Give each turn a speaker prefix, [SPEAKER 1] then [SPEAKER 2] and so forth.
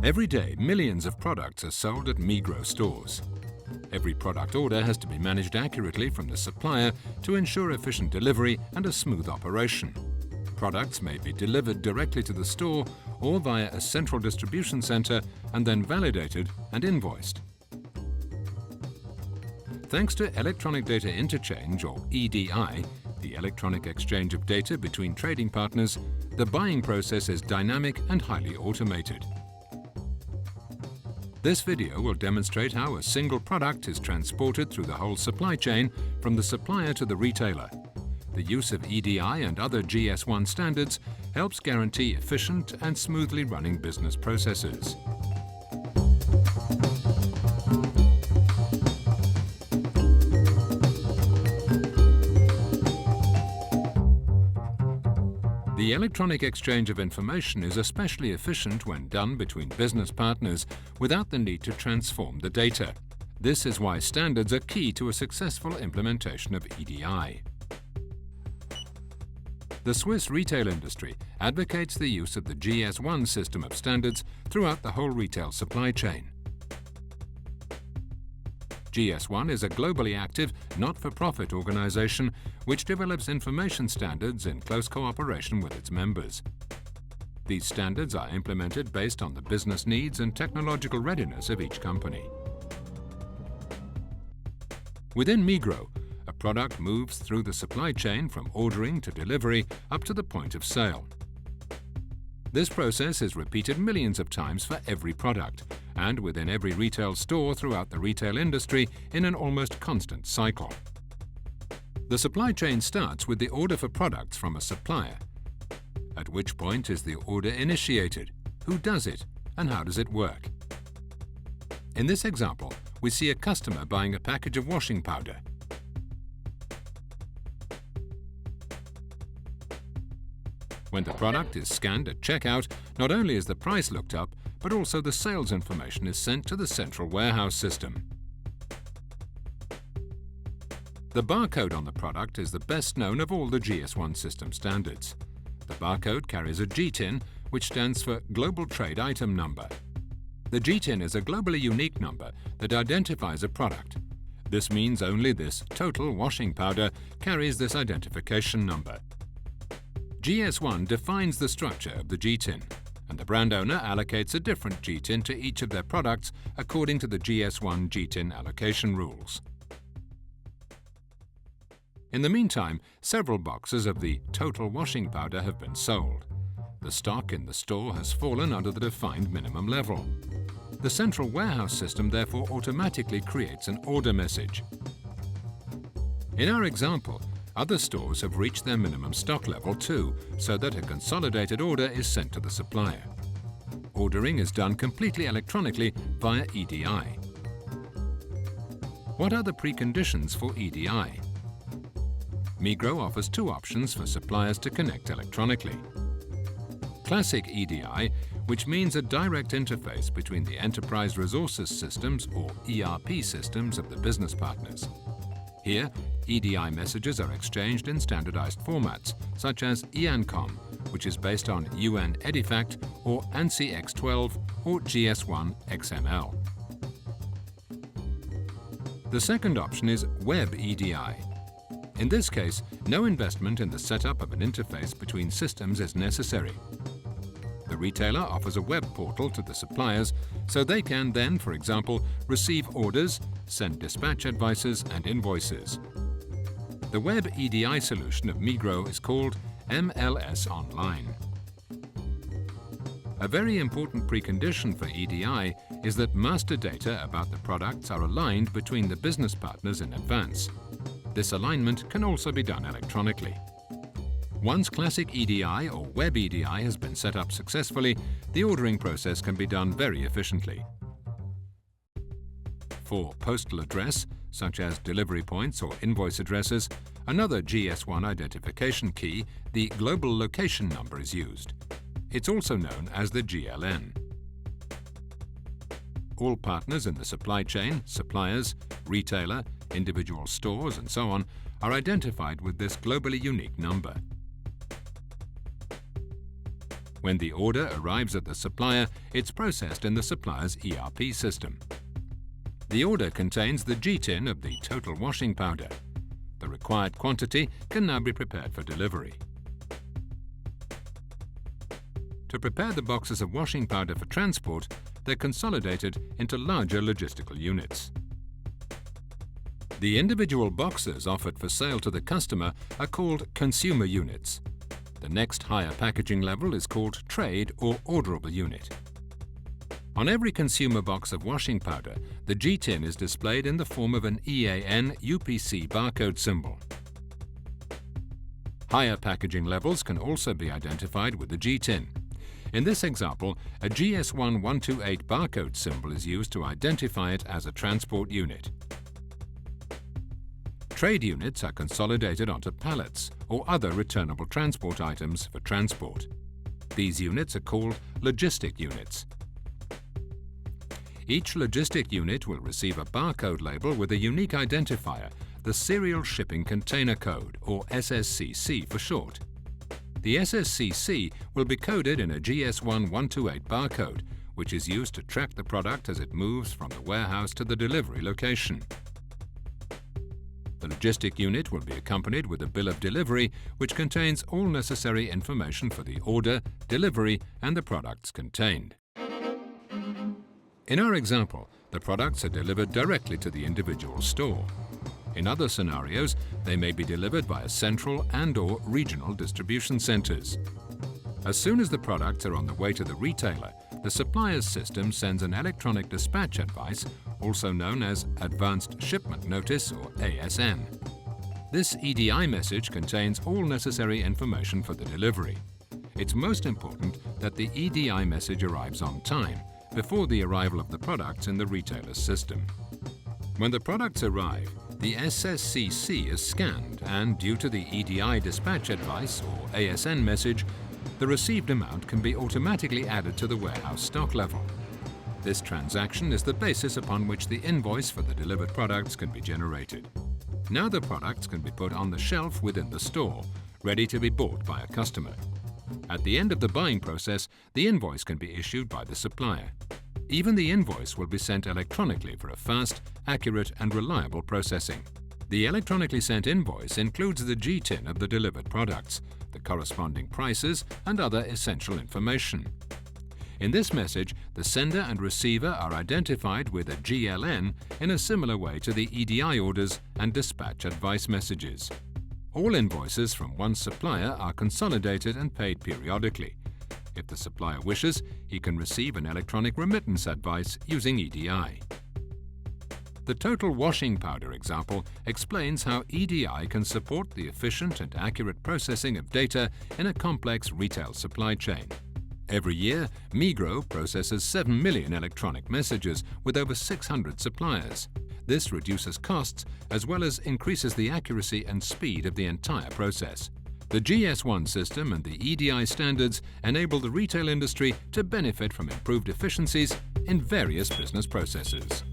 [SPEAKER 1] Every day, millions of products are sold at Migros stores. Every product order has to be managed accurately from the supplier to ensure efficient delivery and a smooth operation. Products may be delivered directly to the store or via a central distribution center and then validated and invoiced. Thanks to Electronic Data Interchange, or EDI, the electronic exchange of data between trading partners, the buying process is dynamic and highly automated. This video will demonstrate how a single product is transported through the whole supply chain from the supplier to the retailer. The use of EDI and other GS1 standards helps guarantee efficient and smoothly running business processes. The electronic exchange of information is especially efficient when done between business partners without the need to transform the data. This is why standards are key to a successful implementation of EDI. The Swiss retail industry advocates the use of the GS1 system of standards throughout the whole retail supply chain. GS1 is a globally active, not-for-profit organization which develops information standards in close cooperation with its members. These standards are implemented based on the business needs and technological readiness of each company. Within Migros, a product moves through the supply chain from ordering to delivery up to the point of sale. This process is repeated millions of times for every product, and within every retail store throughout the retail industry in an almost constant cycle. The supply chain starts with the order for products from a supplier. At which point is the order initiated? Who does it? And how does it work? In this example, we see a customer buying a package of washing powder. When the product is scanned at checkout, not only is the price looked up, but also the sales information is sent to the central warehouse system. The barcode on the product is the best known of all the GS1 system standards. The barcode carries a GTIN, which stands for Global Trade Item Number. The GTIN is a globally unique number that identifies a product. This means only this total washing powder carries this identification number. GS1 defines the structure of the GTIN, and the brand owner allocates a different GTIN to each of their products according to the GS1 GTIN allocation rules. In the meantime, several boxes of the total washing powder have been sold. The stock in the store has fallen under the defined minimum level. The central warehouse system therefore automatically creates an order message. In our example, other stores have reached their minimum stock level too, so that a consolidated order is sent to the supplier. Ordering is done completely electronically via EDI. What are the preconditions for EDI? Migros offers two options for suppliers to connect electronically. Classic EDI, which means a direct interface between the enterprise resources systems or ERP systems of the business partners. Here, EDI messages are exchanged in standardized formats, such as EANCOM, which is based on UN EDIFACT or ANSI X12 or GS1 XML. The second option is Web EDI. In this case, no investment in the setup of an interface between systems is necessary. The retailer offers a web portal to the suppliers so they can then, for example, receive orders, send dispatch advices and invoices. The web EDI solution of Migros is called MLS Online. A very important precondition for EDI is that master data about the products are aligned between the business partners in advance. This alignment can also be done electronically. Once classic EDI or Web EDI has been set up successfully, the ordering process can be done very efficiently. For postal address, such as delivery points or invoice addresses, another GS1 identification key, the Global Location Number, is used. It's also known as the GLN. All partners in the supply chain, suppliers, retailer, individual stores, and so on, are identified with this globally unique number. When the order arrives at the supplier, it's processed in the supplier's ERP system. The order contains the G-tin of the total washing powder. The required quantity can now be prepared for delivery. To prepare the boxes of washing powder for transport, they're consolidated into larger logistical units. The individual boxes offered for sale to the customer are called consumer units. The next higher packaging level is called trade or orderable unit. On every consumer box of washing powder, the G-tin is displayed in the form of an EAN UPC barcode symbol. Higher packaging levels can also be identified with the G-tin. In this example, a GS1128 barcode symbol is used to identify it as a transport unit. Trade units are consolidated onto pallets or other returnable transport items for transport. These units are called logistic units. Each logistic unit will receive a barcode label with a unique identifier, the Serial Shipping Container Code, or SSCC for short. The SSCC will be coded in a GS1128 barcode, which is used to track the product as it moves from the warehouse to the delivery location. The logistic unit will be accompanied with a bill of delivery, which contains all necessary information for the order, delivery, and the products contained. In our example, the products are delivered directly to the individual store. In other scenarios, they may be delivered via central and/or regional distribution centers. As soon as the products are on the way to the retailer, the supplier's system sends an electronic dispatch advice, also known as Advanced Shipment Notice or ASN. This EDI message contains all necessary information for the delivery. It's most important that the EDI message arrives on time, before the arrival of the products in the retailer's system. When the products arrive, the SSCC is scanned and, due to the EDI dispatch advice or ASN message, the received amount can be automatically added to the warehouse stock level. This transaction is the basis upon which the invoice for the delivered products can be generated. Now the products can be put on the shelf within the store, ready to be bought by a customer. At the end of the buying process, the invoice can be issued by the supplier. Even the invoice will be sent electronically for a fast, accurate, and reliable processing. The electronically sent invoice includes the G-tin of the delivered products, the corresponding prices, and other essential information. In this message, the sender and receiver are identified with a GLN in a similar way to the EDI orders and dispatch advice messages. All invoices from one supplier are consolidated and paid periodically. If the supplier wishes, he can receive an electronic remittance advice using EDI. The total washing powder example explains how EDI can support the efficient and accurate processing of data in a complex retail supply chain. Every year, Migros processes 7 million electronic messages with over 600 suppliers. This reduces costs as well as increases the accuracy and speed of the entire process. The GS1 system and the EDI standards enable the retail industry to benefit from improved efficiencies in various business processes.